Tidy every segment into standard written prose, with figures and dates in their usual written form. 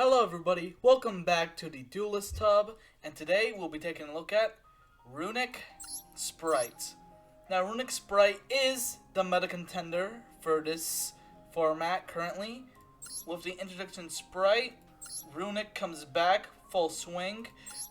Hello everybody, welcome back to the Duelist Tub, and today we'll be taking a look at RUNICK SPRIGHT. Now RUNICK SPRIGHT is the meta contender for this format currently. With the introduction Sprite, RUNICK comes back full swing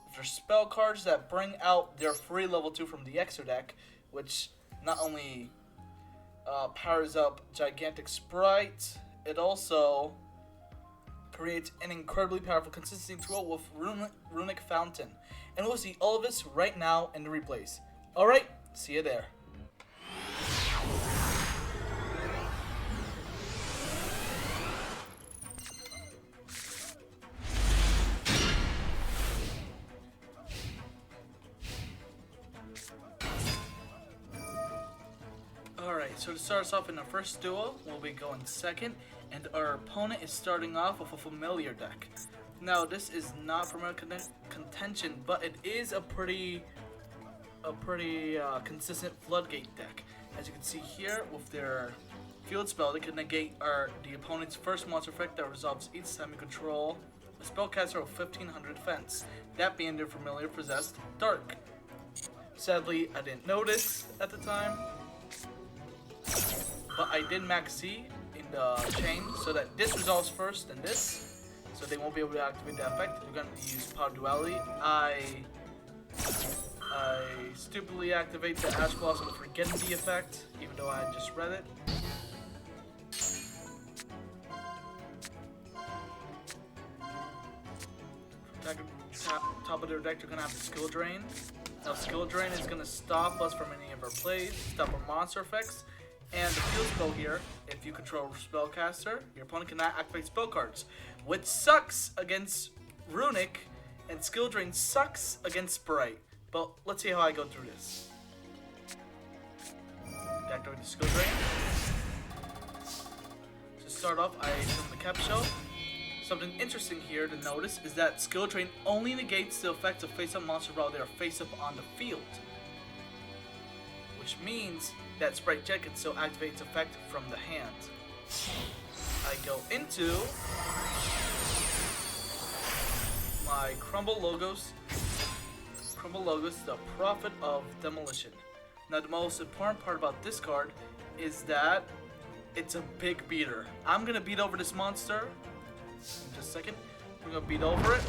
with their spell cards that bring out their free level 2 from the Extra deck, which not only powers up Gigantic Sprite, it also creates an incredibly powerful consistency tool with RUNICK Fountain. And we'll see all of this right now in the replays. Alright, see you there. Alright, so to start us off in our first duel, we'll be going second, and our opponent is starting off with a familiar deck. Now, this is not for contention, but it is a pretty consistent Floodgate deck. As you can see here, with their field spell, they can negate the opponent's first monster effect that resolves each time you control a spellcaster of 1500 defense, that being their familiar possessed Dark. Sadly, I didn't notice at the time, but I did max C in the chain so that this resolves first and this, so they won't be able to activate that effect. We're going to use Power Duality. I stupidly activate the Ash Blossom forgetting the effect, even though I just read it. Top of their deck, they're going to have the Skill Drain. Now, Skill Drain is going to stop us from any of our plays, stop our monster effects. And the field spell here, if you control Spellcaster, your opponent cannot activate spell cards, which sucks against RUNICK, and Skill Drain sucks against Sprite. But let's see how I go through this. Activate the Skill Drain. To start off, I summon the Cap Shell. Something interesting here to notice is that Skill Drain only negates the effects of face-up monsters while they are face-up on the field, which means that Sprite Jet can still activate its effect from the hand. I go into my Crumble Logos, the Prophet of Demolition. Now, the most important part about this card is that it's a big beater. I'm gonna beat over this monster in just a second. We're gonna beat over it.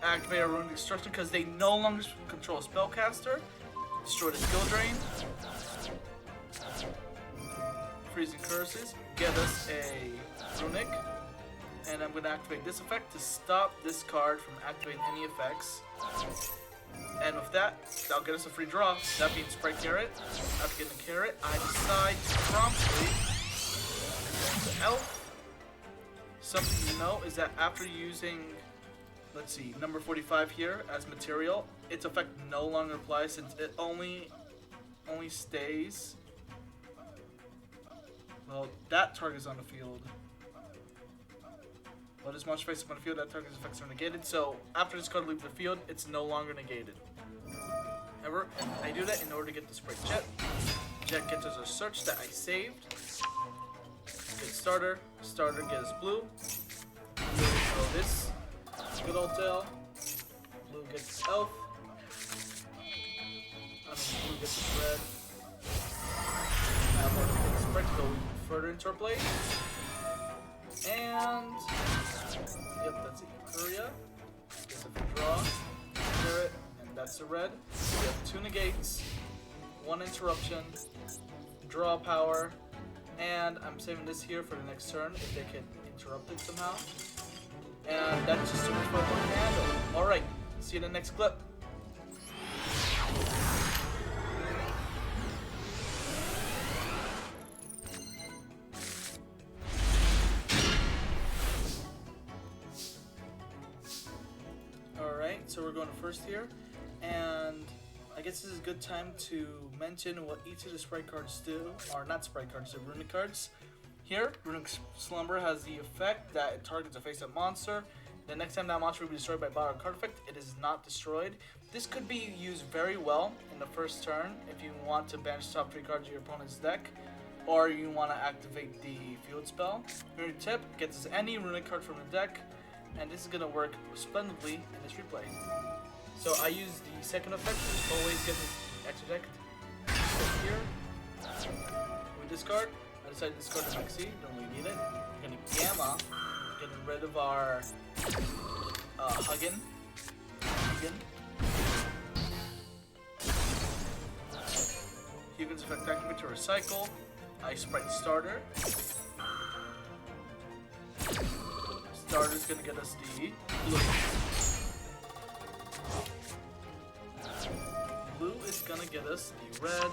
Activate a Rune Destruction because they no longer control Spellcaster. Destroy the Skill Drain. Freezing Curses. Get us a RUNICK. And I'm going to activate this effect to stop this card from activating any effects. And with that, that'll get us a free draw. That being Sprite Carrot. After getting the carrot, I decide to promptly the Elf. Something to know is that after using, let's see, number 45 here as material, its effect no longer applies since it only stays, well, that target is on the field. But as much face up on the field, that target's effects are negated. So after this card leaves the field, it's no longer negated. However, I do that in order to get the Sprite Jet. Jet gets us a search that I saved. Get starter. Starter gets blue. Throw this. Good old tail. Blue gets elf. Blue gets red. Now we're going to Sprite to go further into our play. And yep, that's it. Furia. Gets a draw. Carrot, and that's the red. We have 2 negates, 1 interruption, draw power, and I'm saving this here for the next turn if they can interrupt it somehow. And that's just too much for one to handle. Alright, see you in the next clip. Alright, so we're going to first here. And I guess this is a good time to mention what each of the Sprite cards do. Or not Sprite cards, the RUNICK cards. Here, RUNICK Slumber has the effect that it targets a face-up monster. The next time that monster will be destroyed by battle card effect, it is not destroyed. This could be used very well in the first turn if you want to banish top 3 cards of your opponent's deck. or you want to activate the field spell. Your tip gets any runic card from the deck, and this is going to work splendidly in this replay. So I use the second effect, which always gets the extra deck. Here, we discard. I decided to discard the Maxi, don't really need it. We're going to Gamma, getting rid of our Huggin. Hugin's effect activate to recycle. Ice Sprite Starter. Starter's gonna get us the blue. Blue is gonna get us the red.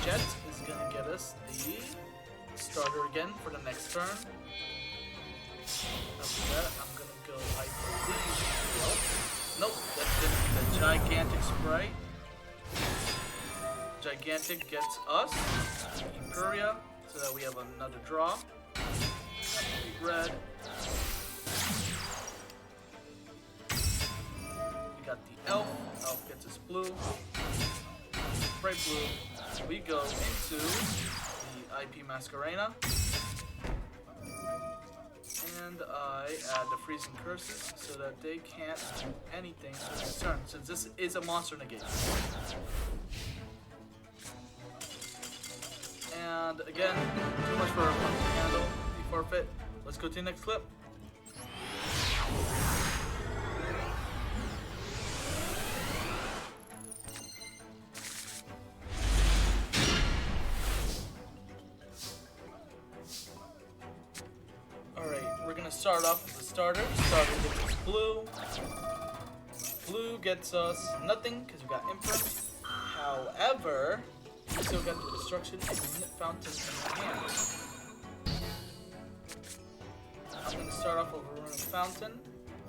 Jet is gonna get us the starter again for the next turn. After that, I'm gonna go, I believe, nope, that's gonna be the Gigantic Sprite. Gigantic gets us Imperia, so that we have another draw. Red. We got the Elf. Elf gets us blue. Bright blue. We go into the IP Masquerena. And I add the Freezing Curses so that they can't do anything this turn, since this is a monster negate. And again, too much for our opponent to handle. We forfeit. Let's go to the next clip. Alright, we're gonna start off with the starter. Starter gets us blue. Blue gets us nothing because we got Imprint. However, we still got the Destruction and Unit Fountain in our hands. I'm going to start off with a Runic Fountain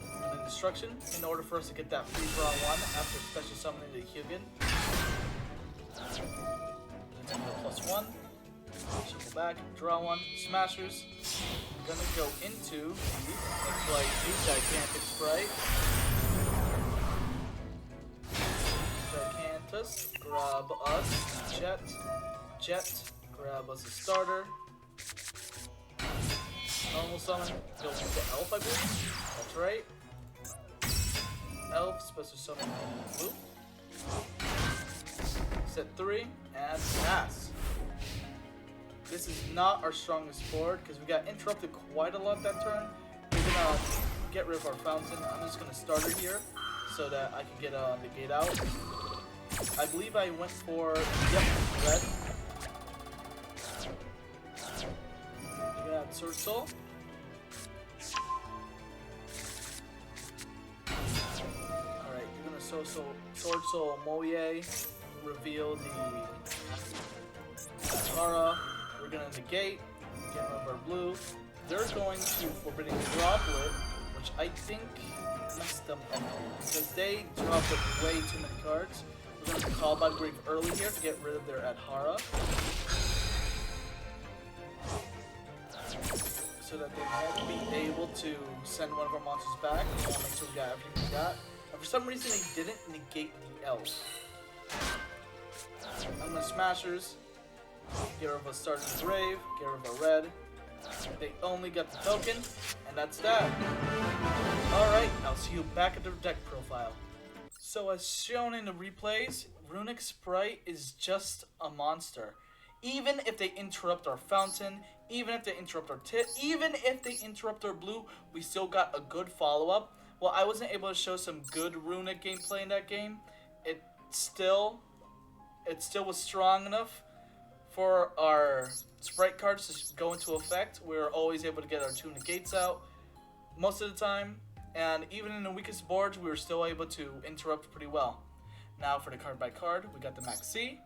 and then Destruction in order for us to get that free draw 1 after special summoning the Hugin. It's going to go +1. Shuffle back, draw 1, Smashers. I'm going to go into the Gigantic Sprite. Gigantus, grab us Jet. Jet, grab us a starter. Normal summon, go into Elf, I believe. That's right. Elf, special summon blue. Set 3, and pass. This is not our strongest board because we got interrupted quite a lot that turn. We're gonna get rid of our fountain. I'm just gonna start her here so that I can get the gate out. I believe I went for, red. We got Sword Soul. Alright, you're gonna Sword Soul Moye, reveal the Ahaha. We're gonna negate, get rid of our blue. They're going to Forbidding Droplet, which I think messed them up because they dropped up way too many cards. We're going to call by Grave early here to get rid of their Ahaha, so that they won't be able to send one of our monsters back. We want to make sure we got everything we got. And for some reason, they didn't negate the Elf. I'm going to Smashers. Get rid of a Starter's Grave, get rid of a red. They only got the token, and that's that. Alright, I'll see you back at the deck profile. So as shown in the replays, Runick Sprite is just a monster. Even if they interrupt our fountain, even if they interrupt our tip, even if they interrupt our blue, we still got a good follow-up. While I wasn't able to show some good Runick gameplay in that game, it still was strong enough for our Sprite cards to go into effect. We were always able to get our 2 negates out most of the time, and even in the weakest boards, we were still able to interrupt pretty well. Now for the card by card, we got the Maxi,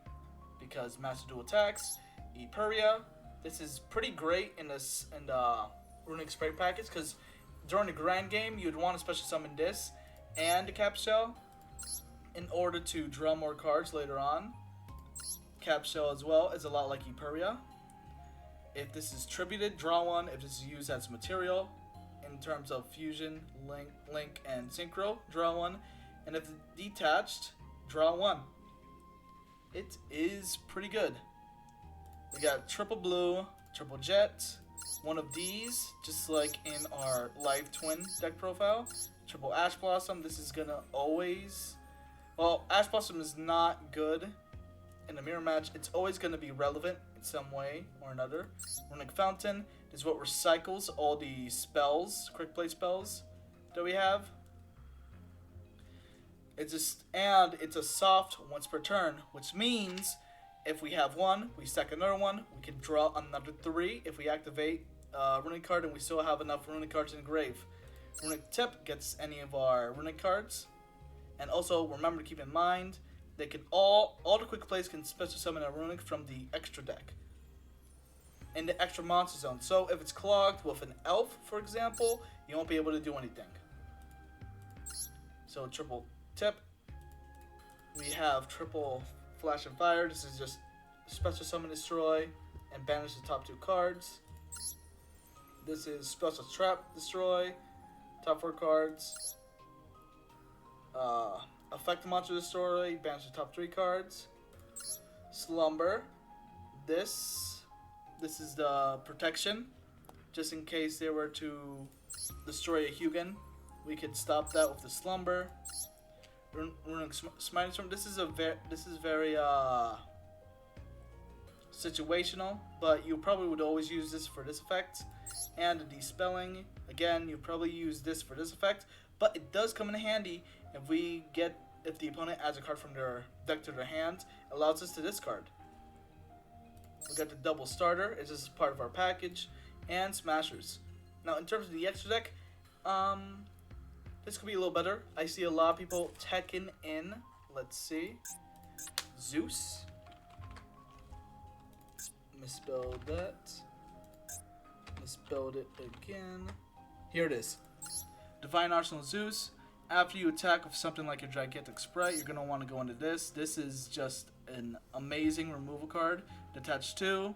because Masterduel attacks, Imperia. This is pretty great in the Runick Sprite package, because during the grand game, you'd want to special summon this and the Cap Shell in order to draw more cards later on. Cap Shell as well is a lot like Imperia. If this is tributed, draw 1. If this is used as material, in terms of fusion, link, and synchro, draw 1. And if it's detached, draw 1. It is pretty good. We got triple blue, triple jet, one of these, just like in our live twin deck profile. Triple Ash Blossom, this is gonna always... Well, Ash Blossom is not good in a mirror match. It's always gonna be relevant in some way or another. Runic Fountain is what recycles all the spells, quick play spells that we have. It's a soft once per turn, which means if we have one, we stack another one, we can draw another 3 if we activate Runic card and we still have enough Runic cards in the grave. Runic Tip gets any of our Runic cards. And also remember to keep in mind, they can all the quick plays can special summon a Runic from the extra deck. In the extra monster zone. So if it's clogged with an elf, for example, you won't be able to do anything. So triple tip. We have triple flash and fire. This is just special summon destroy and banish the top 2 cards. This is special trap destroy, top 4 cards. Affect the monster destroy, banish the top 3 cards. Slumber. This is the protection, just in case they were to destroy a Hugin. We could stop that with the slumber. Runic Smiting Storm. This is very situational, but you probably would always use this for this effect. And the Dispelling, again, you probably use this for this effect, but it does come in handy if the opponent adds a card from their deck to their hand. It allows us to discard. We got the double starter. It's just part of our package, and smashers. Now, in terms of the extra deck, this could be a little better. I see a lot of people teching in. Let's see. Zeus. Misspelled that. Misspelled it again. Here it is. Divine Arsenal Zeus. After you attack with something like your Gigantic Sprite, you're going to want to go into this. This is just an amazing removal card. Detach 2.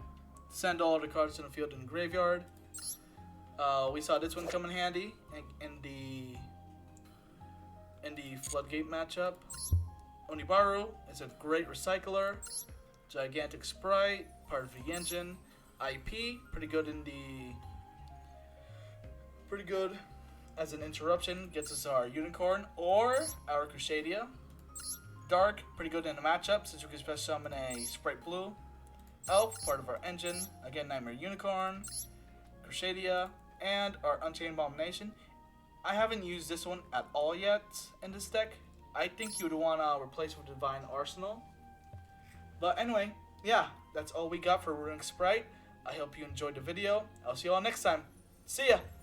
Send all the cards to the field in the graveyard. We saw this one come in handy in the Floodgate matchup. Onibaru is a great recycler. Gigantic Sprite, part of the engine. IP, pretty good as an interruption, gets us our Unicorn or our Crusadia. Dark, pretty good in the matchup since we can special summon a Sprite Blue. Elf, part of our engine, again Nightmare Unicorn, Crusadia, and our Unchained Abomination. I haven't used this one at all yet in this deck. I think you would want to replace it with Divine Arsenal. But anyway, yeah, that's all we got for RUNICK Sprite. I hope you enjoyed the video. I'll see you all next time. See ya!